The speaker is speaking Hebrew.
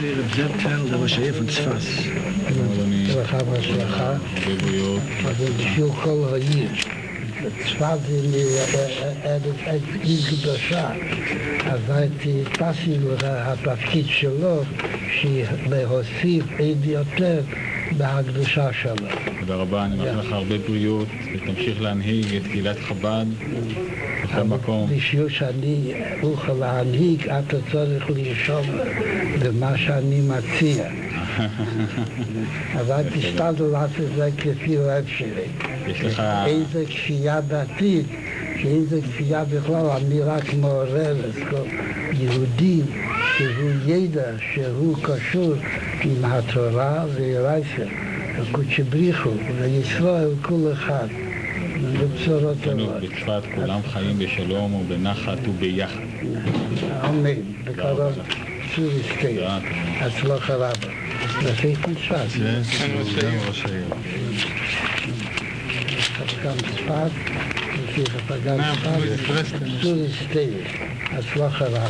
für Rebzeptel, der ראש העיר von צפת. ברכה והצלחה. ובשביל כל העיר. צפת זה עיר קדושה. אז הייתי פסי התפקיד שלו, להוסיף עוד יותר בהקדושה שלו. תודה רבה, אני מאחל לך הרבה בריאות, ותמשיך להנהיג את קהילת חב"ד בכל מקום. בשביל שאני אוכל להנהיג, אתה צריך לרשום במה שאני מציע. אז אל תשתדל לעשות את זה כפי לב שלי. יש לך... איזה כפייה דתית, שאיזה כפייה בכלל, אני רק מעורר את כל יהודי שהוא ידע שהוא קשור עם התורה והרייסה, הקודש בריחו וישראל כל אחד. לבשורות טובות. בצפת כולם חיים בשלום ובנחת וביחד. אמן. בקרוב צור יזכה. הצלחה רבה. נעשה צפת. ראש העיר. גם צפת, גם צפת, צור יזכה. הצלחה רבה.